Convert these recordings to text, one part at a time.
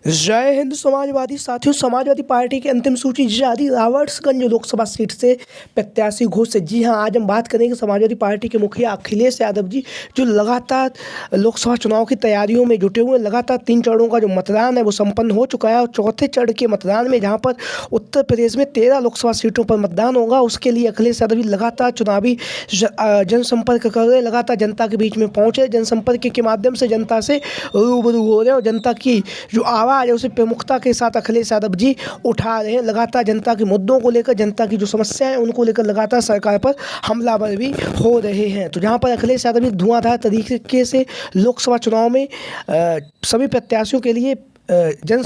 जय हिंद समाजवादी साथियों। समाजवादी पार्टी की अंतिम सूची जारी, रावर्ट्सगंज लोकसभा सीट से प्रत्याशी घोषित। जी हां, आज हम बात करेंगे समाजवादी पार्टी के मुखिया अखिलेश यादव जी, जो लगातार लोकसभा चुनाव की तैयारियों में जुटे हुए। लगातार 3 चरणों का जो मतदान है वो संपन्न हो चुका है और चौथे चरण के मतदान में, जहां पर उत्तर प्रदेश में 13 लोकसभा सीटों पर मतदान होगा, उसके लिए अखिलेश यादव जी लगातार चुनावी जनसंपर्क कर रहे हैं। लगातार जनता के बीच में पहुंचे, जनसंपर्क के माध्यम से जनता से रूबरू हो रहे हैं और जनता की जो आवाज़ है उसे प्रमुखता के साथ अखिलेश यादव जी उठा रहे हैं। लगातार जनता के मुद्दों को लेकर, जनता की जो समस्याएं हैं उनको लेकर लगातार सरकार पर हमलावर भी हो रहे हैं। तो जहां पर अखिलेश यादव जी धुआंधार तरीके से लोकसभा चुनाव में सभी प्रत्याशियों के लिए जन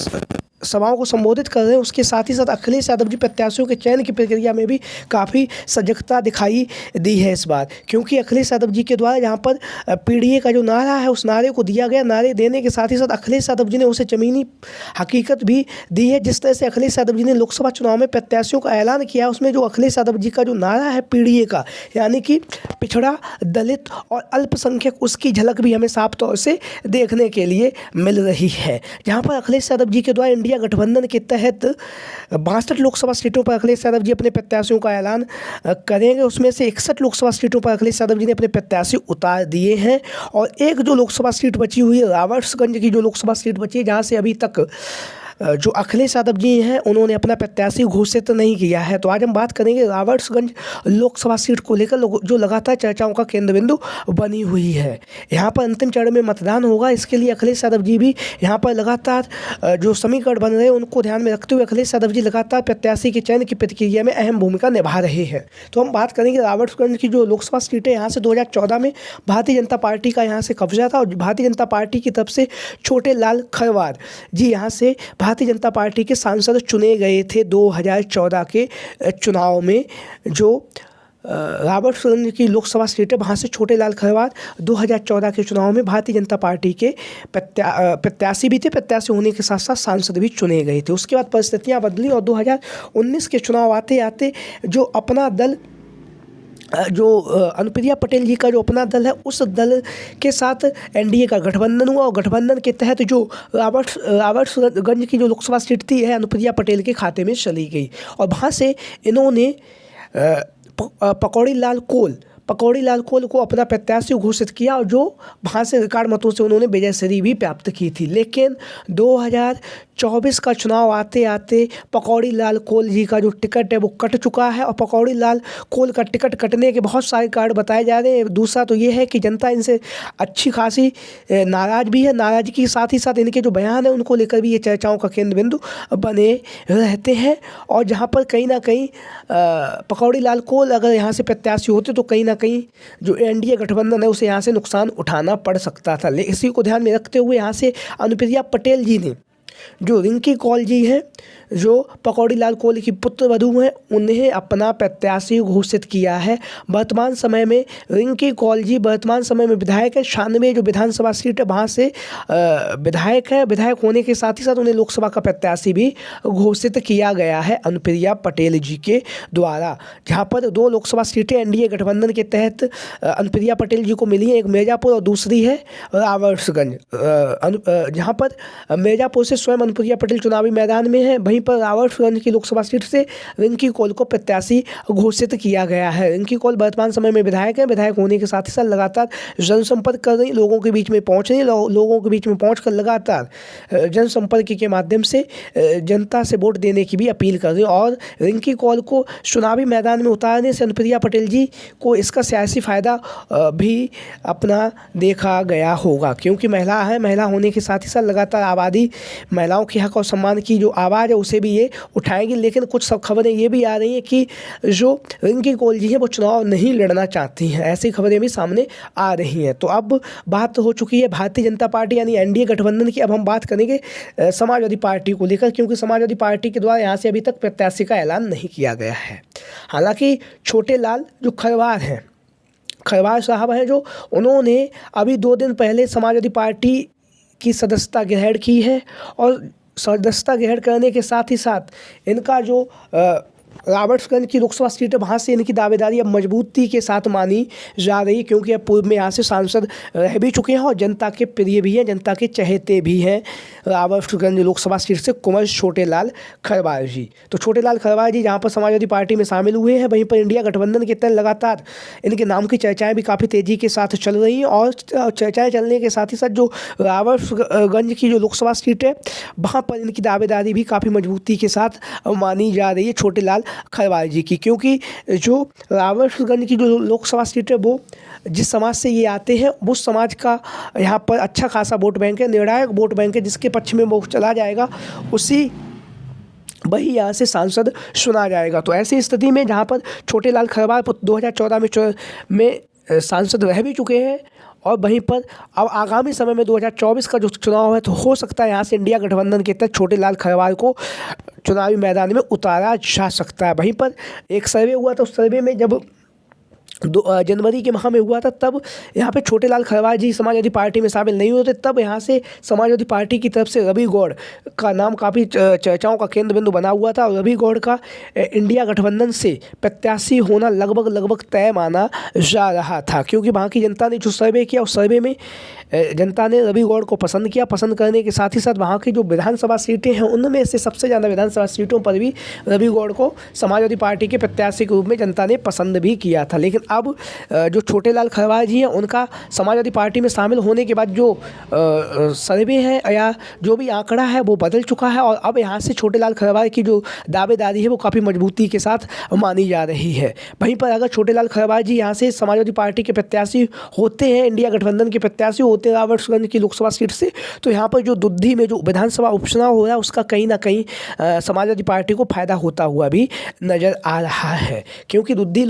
सभाओं को संबोधित कर रहे हैं, उसके साथ ही साथ अखिलेश यादव जी प्रत्याशियों के चयन की प्रक्रिया में भी काफ़ी सजगता दिखाई दी है इस बार, क्योंकि अखिलेश यादव जी के द्वारा यहाँ पर पीडीए का जो नारा है उस नारे को दिया गया। नारे देने के साथ ही साथ अखिलेश यादव जी ने उसे ज़मीनी हकीकत भी दी है। जिस तरह से अखिलेश यादव जी ने लोकसभा चुनाव में प्रत्याशियों का ऐलान किया, उसमें जो अखिलेश यादव जी का जो नारा है पीडीए का, यानी कि पिछड़ा, दलित और अल्पसंख्यक, उसकी झलक भी हमें साफ तौर से देखने के लिए मिल रही है। जहाँ पर अखिलेश यादव जी के द्वारा इंडिया गठबंधन के तहत 62 लोकसभा सीटों पर अखिलेश यादव जी अपने प्रत्याशियों का ऐलान करेंगे। उसमें से 61 लोकसभा सीटों पर अखिलेश यादव जी ने अपने प्रत्याशी उतार दिए हैं और एक जो लोकसभा सीट बची हुई है, रावर्ट्सगंज की जो लोकसभा सीट बची है, जहां से अभी तक जो अखिलेश यादव जी हैं उन्होंने अपना प्रत्याशी घोषित नहीं किया है। तो आज हम बात करेंगे रावर्ट्सगंज लोकसभा सीट को लेकर, जो लगातार चर्चाओं का केंद्र बिंदु बनी हुई है। यहाँ पर अंतिम चरण में मतदान होगा, इसके लिए अखिलेश यादव जी भी यहाँ पर लगातार जो समीकरण बन रहे हैं उनको ध्यान में रखते हुए अखिलेश यादव जी लगातार प्रत्याशी के चयन की प्रक्रिया में अहम भूमिका निभा रहे हैं। तो हम बात करेंगे रावर्ट्सगंज की जो लोकसभा सीट है, यहाँ से 2014 में भारतीय जनता पार्टी का यहाँ से कब्जा था और भारतीय जनता पार्टी की तरफ से छोटे लाल खरवार जी यहाँ से भारतीय जनता पार्टी के सांसद चुने गए थे 2014 के चुनाव में। जो रावर्ट्सगंज की लोकसभा सीट है, वहाँ से छोटे लाल खरवार 2014 के चुनाव में भारतीय जनता पार्टी के प्रत्याशी भी थे। प्रत्याशी होने के साथ साथ सांसद भी चुने गए थे। उसके बाद परिस्थितियाँ बदली और 2019 के चुनाव आते आते जो अपना दल, जो अनुप्रिया पटेल जी का जो अपना दल है, उस दल के साथ एनडीए का गठबंधन हुआ और गठबंधन के तहत जो रावर्ट्सगंज की जो लोकसभा सीट थी है अनुप्रिया पटेल के खाते में चली गई और वहाँ से इन्होंने पकौड़ी लाल कोल को अपना प्रत्याशी घोषित किया और जो वहाँ से रिकॉर्ड मतों से उन्होंने विजयश्री भी प्राप्त की थी। लेकिन 2024 का चुनाव आते आते पकौड़ी लाल कोल जी का जो टिकट है वो कट चुका है और पकौड़ी लाल कोल का टिकट कटने के बहुत सारे कारण बताए जा रहे हैं। दूसरा तो ये है कि जनता इनसे अच्छी खासी नाराज़ भी है। नाराज़गी के साथ ही साथ इनके जो बयान है उनको लेकर भी ये चर्चाओं का केंद्र बिंदु बने रहते हैं। और जहाँ पर कहीं ना कहीं पकौड़ी लाल कोल अगर यहाँ से प्रत्याशी होते तो कहीं ना कहीं जो एनडीए गठबंधन है उसे यहाँ से नुकसान उठाना पड़ सकता था। इसी को ध्यान में रखते हुए यहाँ से अनुप्रिया पटेल जी ने, जो रिंकी कौल जी हैं, जो पकौड़ी लाल कोल की पुत्र वधू हैं, उन्हें अपना प्रत्याशी घोषित किया है। वर्तमान समय में रिंकी कौल जी वर्तमान समय में विधायक है। 96 जो विधानसभा सीट है वहाँ से विधायक है। विधायक होने के साथ ही साथ उन्हें लोकसभा का प्रत्याशी भी घोषित किया गया है अनुप्रिया पटेल जी के द्वारा। जहाँ पर 2 लोकसभा सीटें एनडीए गठबंधन के तहत अनुप्रिया पटेल जी को मिली हैं, एक मिर्ज़ापुर और दूसरी है रावर्ट्सगंज। जहाँ पर मिर्ज़ापुर से स्वयं अनुप्रिया पटेल चुनावी मैदान में है, वहीं पर रावर्ट्सगंज की लोकसभा सीट से रिंकी कौल को प्रत्याशी घोषित किया गया है। रिंकी कौल वर्तमान समय में विधायक है। विधायक होने के साथ ही साथ लगातार जनसंपर्क कर रही, लोगों के बीच में पहुंच रही, लोगों के बीच में पहुंचकर लगातार जनसंपर्क के माध्यम से जनता से वोट देने की भी अपील कर रही और रिंकी कौल को चुनावी मैदान में उतारने से अनुप्रिया पटेल जी को इसका सियासी फ़ायदा भी अपना देखा गया होगा, क्योंकि महिला है। महिला होने के साथ ही साथ लगातार आबादी महिलाओं के हक और सम्मान की जो आवाज़ है उसे भी ये उठाएंगी। लेकिन कुछ सब खबरें ये भी आ रही हैं कि जो रिंकी कौल जी हैं वो चुनाव नहीं लड़ना चाहती हैं, ऐसी खबरें भी सामने आ रही हैं। तो अब बात हो चुकी है भारतीय जनता पार्टी यानी एनडीए गठबंधन की। अब हम बात करेंगे समाजवादी पार्टी को लेकर, क्योंकि समाजवादी पार्टी के द्वारा यहाँ से अभी तक प्रत्याशी का ऐलान नहीं किया गया है। हालांकि छोटे लाल जो खरवार हैं, खरवार साहब हैं, जो उन्होंने अभी 2 दिन पहले समाजवादी पार्टी की सदस्यता ग्रहण की है और सदस्यता ग्रहण करने के साथ ही साथ इनका जो रॉबर्ट्सगंज की लोकसभा सीट है, वहाँ से इनकी दावेदारी अब मजबूती के साथ मानी जा रही है, क्योंकि अब पूर्व में यहाँ से सांसद रह भी चुके हैं और जनता के प्रिय भी हैं, जनता के चहेते भी हैं। रॉबर्ट्सगंज लोकसभा सीट से कुंवर छोटेलाल खरवार जी। तो छोटेलाल खरवार जी जहाँ पर समाजवादी पार्टी में शामिल हुए हैं, वहीं पर इंडिया गठबंधन के तहत लगातार इनके नाम की चर्चाएँ भी काफ़ी तेज़ी के साथ चल रही हैं। और चर्चाएँ चलने के साथ ही साथ जो रॉबर्ट्सगंज की जो लोकसभा सीट है, वहाँ पर इनकी दावेदारी भी काफ़ी मजबूती के साथ मानी जा रही है छोटेलाल खरवार जी की, क्योंकि जो रॉबर्ट्सगंज की जो लोकसभा सीट है वो जिस समाज से ये आते हैं उस समाज का यहाँ पर अच्छा खासा वोट बैंक है, निर्णायक वोट बैंक है, जिसके पक्ष में वो चला जाएगा उसी वही यहाँ से सांसद चुना जाएगा। तो ऐसी स्थिति में जहाँ पर छोटेलाल खरवार 2014 में सांसद रह भी चुके हैं और वहीं पर अब आगामी समय में 2024 का जो चुनाव है तो हो सकता है यहाँ से इंडिया गठबंधन के तहत छोटेलाल खरवार को चुनावी मैदान में उतारा जा सकता है। वहीं पर एक सर्वे हुआ था, उस सर्वे में जब जनवरी के माह में हुआ था, तब यहाँ पे छोटेलाल खरवार जी समाजवादी पार्टी में शामिल नहीं होते, तब यहाँ से समाजवादी पार्टी की तरफ से रवि गौड़ का नाम काफ़ी चर्चाओं का केंद्र बिंदु बना हुआ था और रवि गौड़ का इंडिया गठबंधन से प्रत्याशी होना लगभग तय माना जा रहा था, क्योंकि वहाँ की जनता ने जो सर्वे किया उस सर्वे में जनता ने रवि गौड़ को पसंद किया। पसंद करने के साथ ही साथ वहाँ की जो विधानसभा सीटें हैं उनमें से सबसे ज़्यादा विधानसभा सीटों पर भी रवि गौड़ को समाजवादी पार्टी के प्रत्याशी के रूप में जनता ने पसंद भी किया था। लेकिन अब जो छोटेलाल खरवार जी हैं उनका समाजवादी पार्टी में शामिल होने के बाद जो सर्वे है या जो भी आंकड़ा है वो बदल चुका है और अब यहाँ से छोटेलाल खरवार की जो दावेदारी है वो काफ़ी मजबूती के साथ मानी जा रही है। वहीं पर अगर छोटेलाल खरवार जी यहाँ से समाजवादी पार्टी के प्रत्याशी होते हैं, इंडिया गठबंधन के प्रत्याशी होते हैं रॉबर्ट्सगंज की लोकसभा सीट से, तो यहाँ पर जो दुद्धी में जो विधानसभा उपचुनाव हो रहा है उसका कहीं ना कहीं समाजवादी पार्टी को फायदा होता हुआ भी नजर आ रहा है, क्योंकि दुद्धी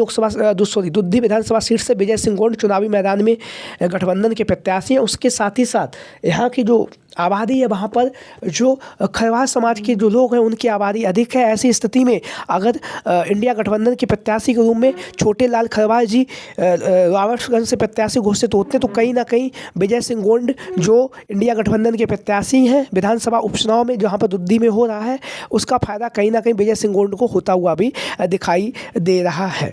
विधानसभा सीट से विजय सिंह गोंड चुनावी मैदान में गठबंधन के प्रत्याशी हैं। उसके साथ ही साथ यहाँ की जो आबादी है वहाँ पर जो खरवार समाज के जो लोग हैं उनकी आबादी अधिक है। ऐसी स्थिति में अगर इंडिया गठबंधन के प्रत्याशी के रूप में छोटेलाल खरवार जी रॉबर्ट्सगंज से प्रत्याशी घोषित होते हैं तो कहीं ना कहीं विजय सिंह गोंड जो इंडिया गठबंधन के प्रत्याशी हैं विधानसभा उपचुनाव में जहाँ पर दुद्धी में हो रहा है उसका फायदा कहीं ना कहीं विजय सिंह गोंड को होता हुआ भी दिखाई दे रहा है।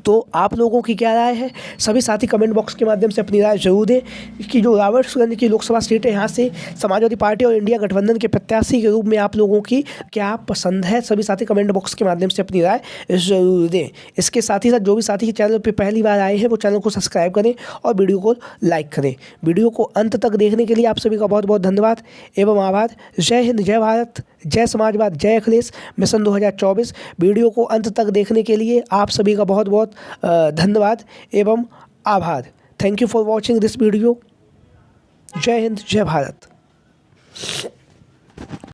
तो आप लोगों की क्या राय है? सभी साथी कमेंट बॉक्स के माध्यम से अपनी राय जरूर दें कि जो रॉबर्ट्सगंज की लोकसभा सीट है यहाँ से समाजवादी पार्टी और इंडिया गठबंधन के प्रत्याशी के रूप में आप लोगों की क्या पसंद है। सभी साथी कमेंट बॉक्स के माध्यम से अपनी राय जरूर दें। इसके साथ ही साथ जो भी साथी चैनल पर पहली बार आए हैं वो चैनल को सब्सक्राइब करें और वीडियो को लाइक करें। वीडियो को अंत तक देखने के लिए आप सभी का बहुत बहुत धन्यवाद एवं आभार। जय हिंद, जय भारत, जय समाजवाद, जय अखिलेश मिशन 2024। वीडियो को अंत तक देखने के लिए आप सभी का बहुत बहुत धन्यवाद एवं आभार। Thank you for watching this video. जय हिंद, जय भारत।